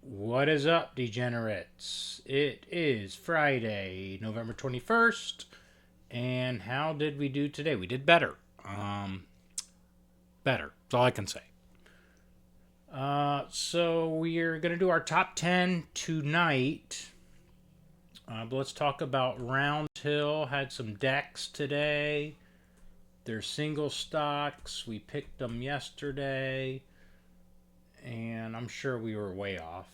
What is up, degenerates? It is Friday, November 21st, and how did we do today? We did better. Better. That's all I can say. So we're going to do our top 10 tonight. But let's talk about Roundhill. Had some decks today. They're single stocks. We picked them yesterday, and I'm sure we were way off.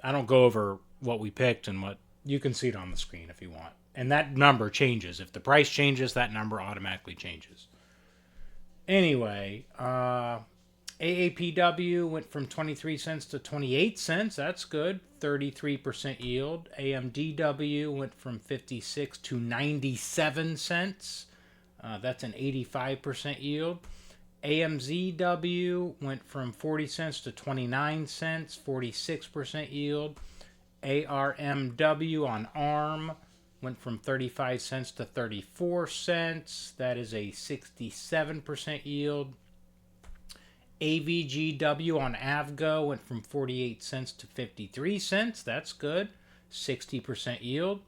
I don't go over what we picked and what you can see it on the screen if you want. And that number changes. If the price changes, that number automatically changes. Anyway, AAPW went from 23 cents to 28 cents. That's good. 33% yield. AMDW went from 56 to 97 cents. That's an 85% yield. AMZW went from 40 cents to 29 cents, 46% yield. ARMW on ARM went from 35 cents to 34 cents. That is a 67% yield. AVGW on AVGO went from 48 cents to 53 cents. That's good. 60% yield.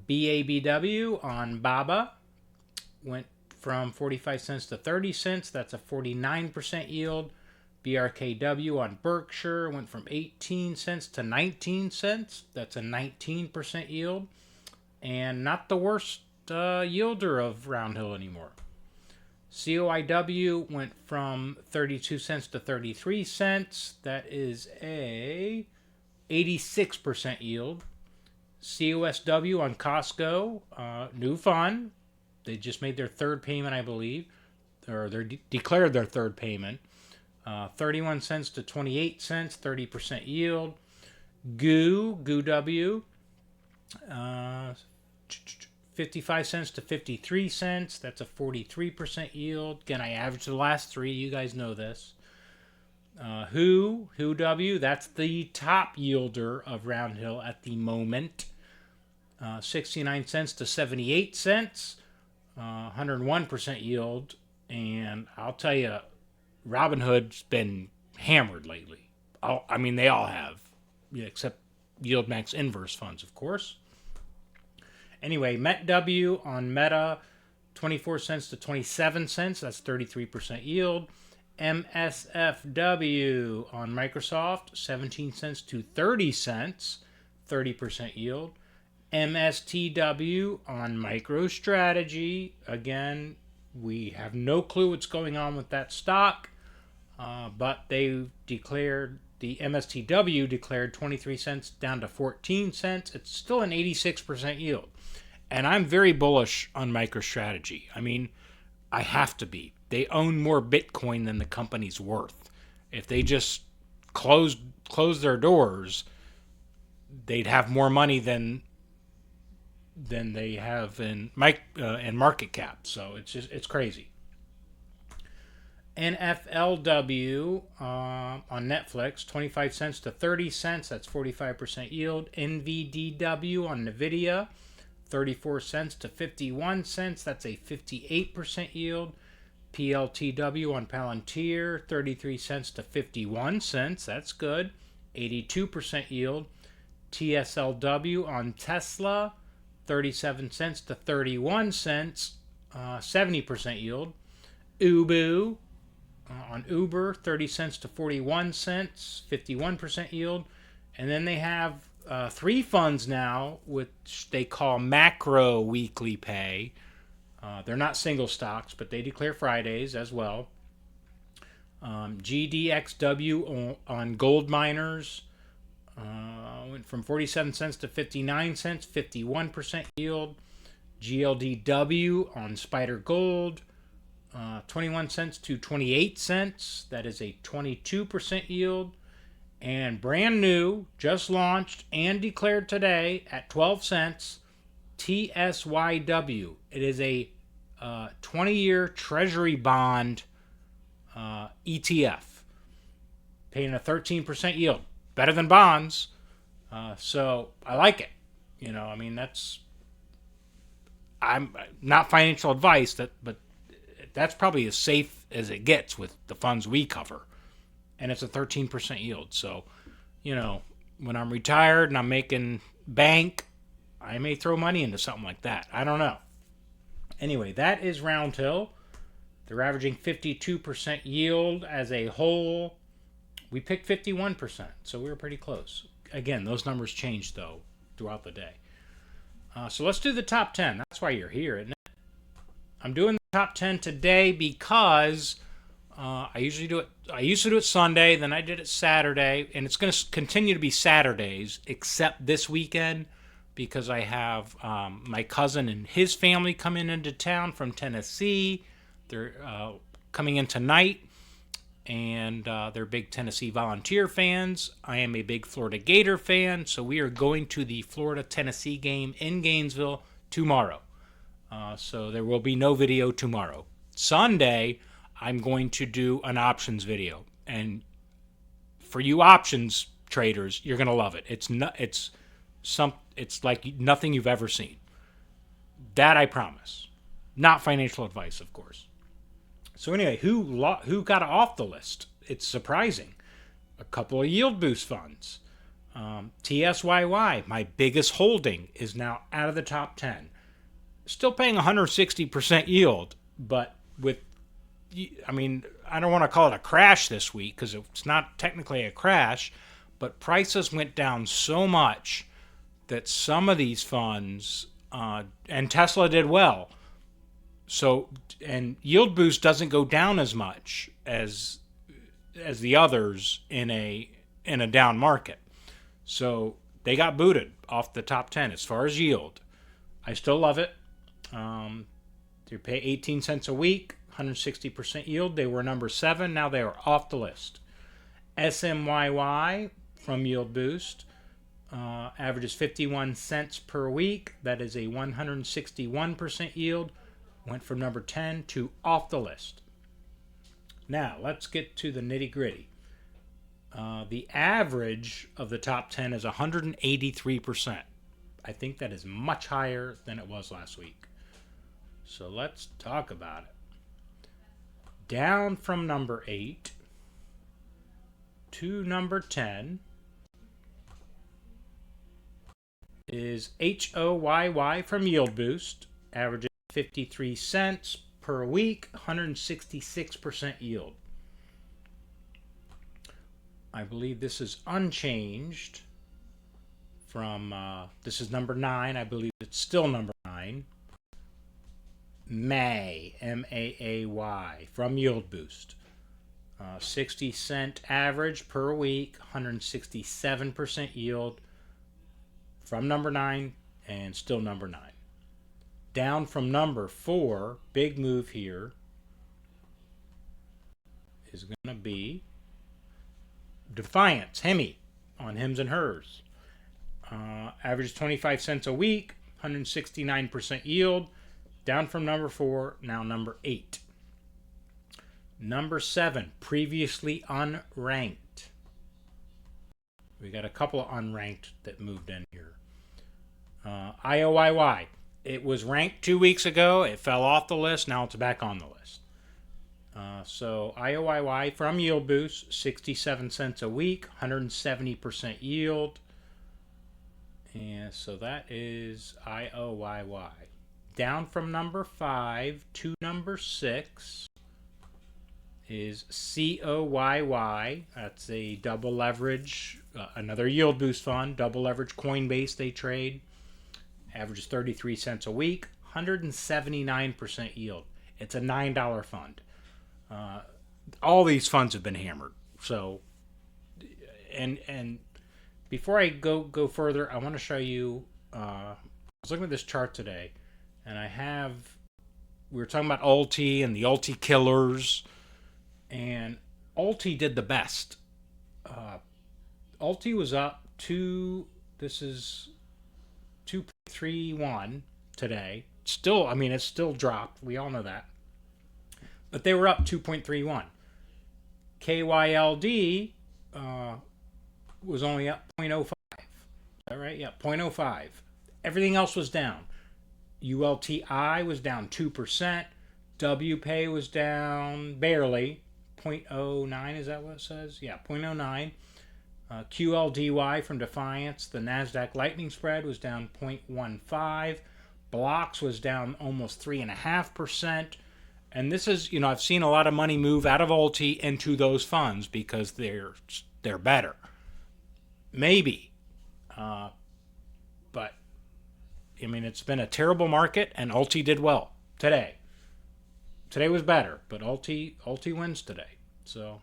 BABW on BABA went from 45 cents to 30 cents. That's a 49% yield. BRKW on Berkshire went from 18 cents to 19 cents. That's a 19% yield. And not the worst yielder of Roundhill anymore. COIW went from 32 cents to 33 cents. That is a 86% yield. COSW on Costco, new fund. They just made their third payment, I believe, or they declared their third payment. 31 cents to 28 cents, 30% yield. GOW, 55 cents to 53 cents. That's a 43% yield. Again, I averaged the last three. You guys know this. WHOW, that's the top yielder of Roundhill at the moment. 69 cents to 78 cents. 101% yield, and I'll tell you, Robinhood's been hammered lately. I mean, they all have, except YieldMax inverse funds, of course. Anyway, METW on Meta, 24 cents to 27 cents. That's 33% yield. MSFW on Microsoft, 17 cents to 30 cents, 30% yield. MSTW on MicroStrategy. Again, we have no clue what's going on with that stock, but they declared, the MSTW declared 23 cents down to 14 cents. It's still an 86% yield. And I'm very bullish on MicroStrategy. I mean, I have to be. They own more Bitcoin than the company's worth. If they just close their doors, they'd have more money than they have in market cap. So it's crazy. NFLW on Netflix, 25 cents to 30 cents. That's 45% yield. NVDW on Nvidia, 34 cents to 51 cents. That's a 58% yield. PLTW on Palantir, 33 cents to 51 cents. That's good. 82% yield. TSLW on Tesla, 37 cents to 31 cents, 70% yield. Ubu on Uber, 30 cents to 41 cents, 51% yield. And then they have three funds now, which they call macro weekly pay. They're not single stocks, but they declare Fridays as well. GDXW on gold miners, went from 47 cents to 59 cents, 51% yield. GLDW on Spider Gold, 21 cents to 28 cents. That is a 22% yield. And brand new, just launched and declared today at 12 cents, TSYW. It is a 20-year treasury bond ETF, paying a 13% yield. Better than bonds. So I like it. I mean, I'm not financial advice, but that's probably as safe as it gets with the funds we cover. And it's a 13% yield. So you know, when I'm retired and I'm making bank, I may throw money into something like that. I don't know. Anyway, that is Roundhill. They're averaging 52% yield as a whole. We picked 51%, so we were pretty close. Again, those numbers changed, though, throughout the day. So let's do the top 10. That's why you're here, isn't it? I'm doing the top 10 today because I usually do it. I used to do it Sunday, then I did it Saturday, and it's going to continue to be Saturdays, except this weekend because I have my cousin and his family coming into town from Tennessee. They're coming in tonight, and they're big Tennessee Volunteer fans. I am a big Florida Gator fan, so we are going to the Florida-Tennessee game in Gainesville tomorrow. So there will be no video tomorrow. Sunday, I'm going to do an options video, and for you options traders, you're gonna love it. It's like nothing you've ever seen. That I promise. Not financial advice, of course. So anyway, who got off the list? It's surprising. A couple of yield boost funds. TSYY, my biggest holding, is now out of the top 10. Still paying 160% yield, but I don't want to call it a crash this week because it's not technically a crash, but prices went down so much that some of these funds, and Tesla did well. So, and yield boost doesn't go down as much as the others in a down market. So they got booted off the top 10 as far as yield. I still love it. They pay 18 cents a week, 160% yield. They were number 7. Now they are off the list. SMYY from Yield Boost averages 51 cents per week. That is a 161% yield. Went from number 10 to off the list. Now, let's get to the nitty-gritty. The average of the top 10 is 183%. I think that is much higher than it was last week. So let's talk about it. Down from number 8 to number 10 is HOYY from Yield Boost, averaging 53 cents per week, 166% yield. I believe this is unchanged from, this is number 9. I believe it's still number 9. May, MAAY, from Yield Boost. 60-cent average per week, 167% yield from number 9 and still number 9. Down from number 4, big move here, is going to be Defiance, Hemi, on Hims and Hers. Average 25 cents a week, 169% yield. Down from number 4, now number 8. Number 7, previously unranked. We got a couple of unranked that moved in here. IOIY. It was ranked 2 weeks ago. It fell off the list. Now it's back on the list. So IOIY from Yield Boost, 67 cents a week, 170% yield. And so that is IOIY. Down from number 5 to number 6 is COYY. That's a double leverage, another Yield Boost fund, double leverage Coinbase they trade. Averages 33 cents a week, 179% yield. It's a $9 fund. All these funds have been hammered. So, and before I go further, I want to show you. I was looking at this chart today, and we were talking about Alti and the Alti killers, and Alti did the best. Alti was up to, this is 2.31 today. Still, it's still dropped. We all know that. But they were up 2.31. KYLD was only up 0.05. Is that right? Yeah, 0.05. Everything else was down. ULTI was down 2%. WPay was down barely. 0.09, is that what it says? Yeah, 0.09. QLDY from Defiance, the NASDAQ Lightning Spread was down 0.15. Blocks was down almost 3.5%. And this is, I've seen a lot of money move out of Alti into those funds because they're better. Maybe. But, it's been a terrible market, and Alti did well today. Today was better, but Alti wins today. So,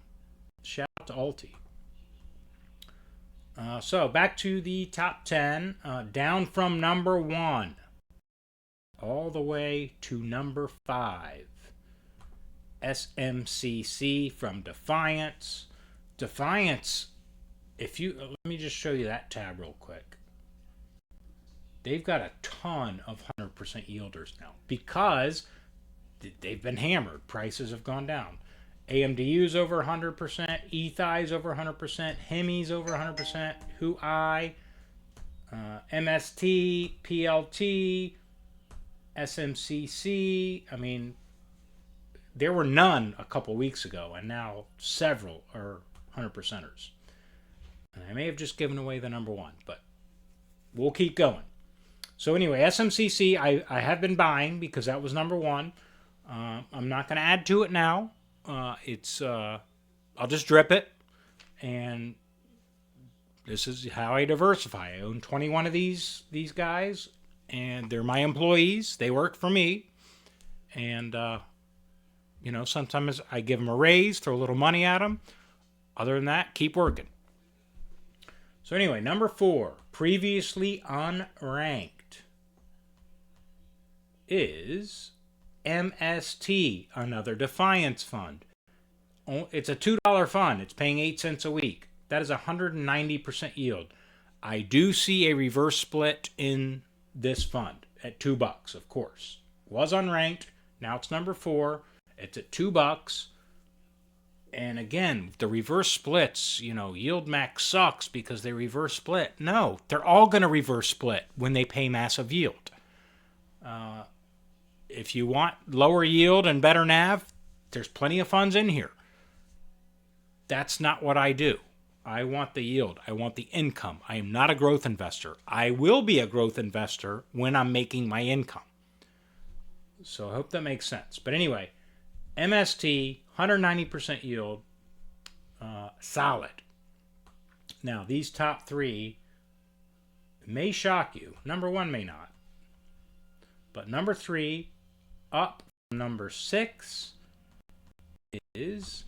shout out to Alti. So, back to the top 10. Down from number 1 all the way to number 5. SMCC from Defiance. Defiance, let me just show you that tab real quick. They've got a ton of 100% yielders now because they've been hammered. Prices have gone down. AMDU's over 100%, ETHI's over 100%, HEMI's over 100%, HUI, MST, PLT, SMCC. There were none a couple weeks ago, and now several are 100%ers. And I may have just given away the number 1, but we'll keep going. So anyway, SMCC, I have been buying because that was number 1. I'm not going to add to it now. I'll just drip it, and this is how I diversify. I own 21 of these guys, and they're my employees. They work for me, and sometimes I give them a raise, throw a little money at them. Other than that, keep working. So anyway, number 4, previously unranked, is MST, another Defiance fund. It's a $2 fund. It's paying 8 cents a week. That is 190% yield. I do see a reverse split in this fund at $2, of course. Was unranked. Now it's number 4. It's at $2. And again, the reverse splits, Yield Max sucks because they reverse split. No, they're all going to reverse split when they pay massive yield. If you want lower yield and better NAV, there's plenty of funds in here. That's not what I do. I want the yield. I want the income. I am not a growth investor. I will be a growth investor when I'm making my income. So I hope that makes sense. But anyway, MST, 190% yield, solid. Now, these top 3 may shock you. Number 1 may not. But number 3, up from number 6, is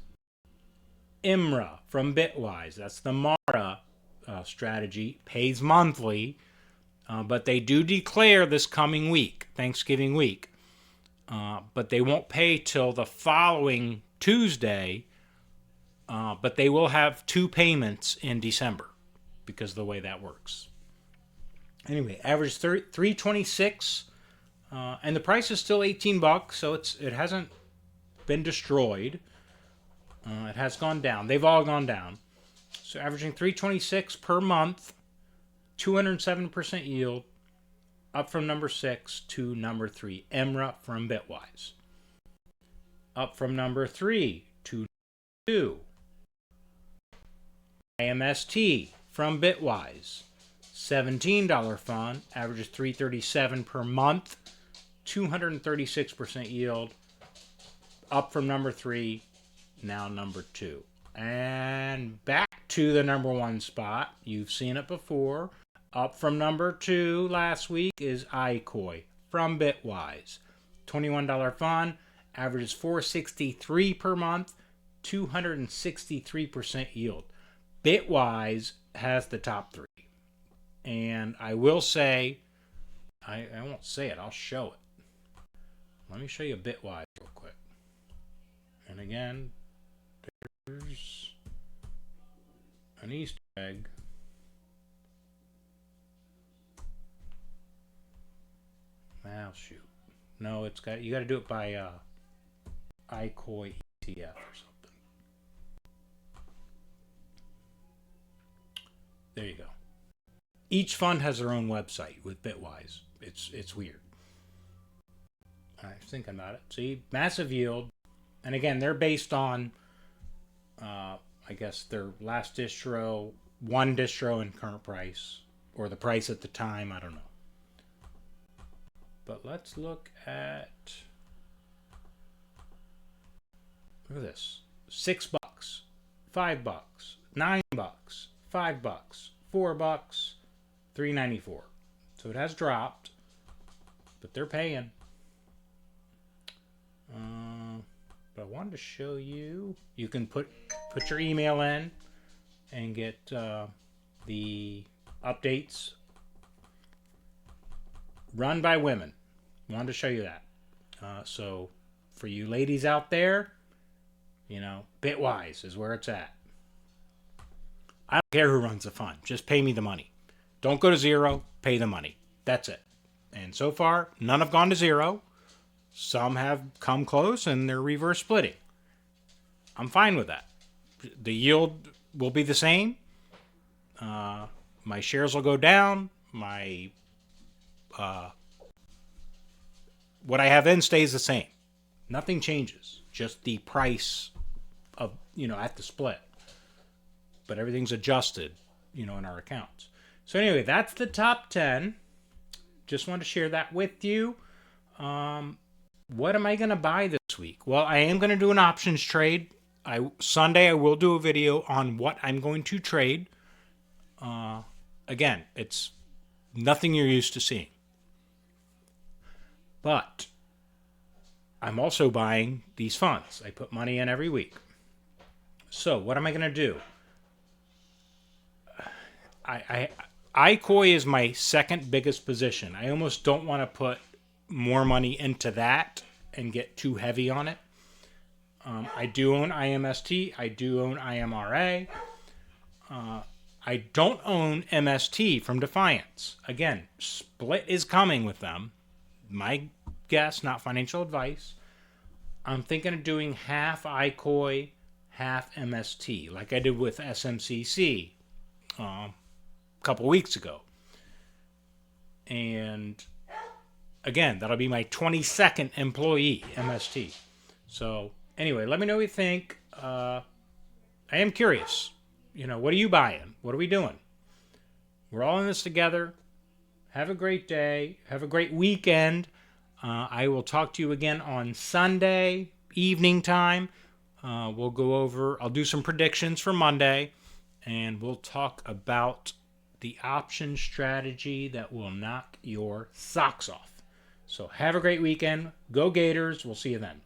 IMRA from Bitwise. That's the MARA strategy. Pays monthly, but they do declare this coming week, Thanksgiving week. But they won't pay till the following Tuesday, but they will have 2 payments in December because of the way that works. Anyway, average 326, and the price is still $18, so it hasn't been destroyed. It has gone down. They've all gone down. So averaging 326 per month, 207% yield, up from number 6 to number 3. EMRA from Bitwise. Up from number 3 to 2. IMST from Bitwise. $17 fund, averages 337 per month, 236% yield, up from number 3, now number 2. And back to the number 1 spot. You've seen it before. Up from number 2 last week is iKoi from Bitwise. $21 fund, averages 463 per month, 263% yield. Bitwise has the top 3. And I will say, I won't say it, I'll show it. Let me show you Bitwise real quick. And again, there's an Easter egg. Well, shoot. No, you got to do it by iKoi ETF or something. There you go. Each fund has their own website with Bitwise. It's weird. I was thinking about it. See, massive yield. And again, they're based on, I guess, their last distro one distro in current price or the price at the time. I don't know. But let's look at this. $6, $5, $9, $5, $4, $3.94. So it has dropped, but they're paying. But I wanted to show you. You can put your email in and get the updates run by women. Wanted to show you that. So for you ladies out there, Bitwise is where it's at. I don't care who runs the fund. Just pay me the money. Don't go to zero. Pay the money. That's it. And so far, none have gone to zero. Some have come close and they're reverse splitting. I'm fine with that. The yield will be the same. My shares will go down. My what I have in stays the same. Nothing changes. Just the price of, at the split. But everything's adjusted, in our accounts. So anyway, that's the top 10. Just want to share that with you. What am I going to buy this week? Well, I am going to do an options trade. Sunday I will do a video on what I'm going to trade. Again, it's nothing you're used to seeing. But I'm also buying these funds. I put money in every week. So what am I going to do? iKoi is my second biggest position. I almost don't want to put more money into that and get too heavy on it. I do own IMST. I do own IMRA. I don't own MST from Defiance. Again, split is coming with them. My guess, not financial advice. I'm thinking of doing half iKoi, half MST, like I did with SMCC a couple weeks ago. And again, that'll be my 22nd employee, MST. So anyway, let me know what you think. I am curious. What are you buying? What are we doing? We're all in this together. Have a great day. Have a great weekend. I will talk to you again on Sunday evening time. We'll go over, I'll do some predictions for Monday, and we'll talk about the option strategy that will knock your socks off. So have a great weekend. Go Gators. We'll see you then.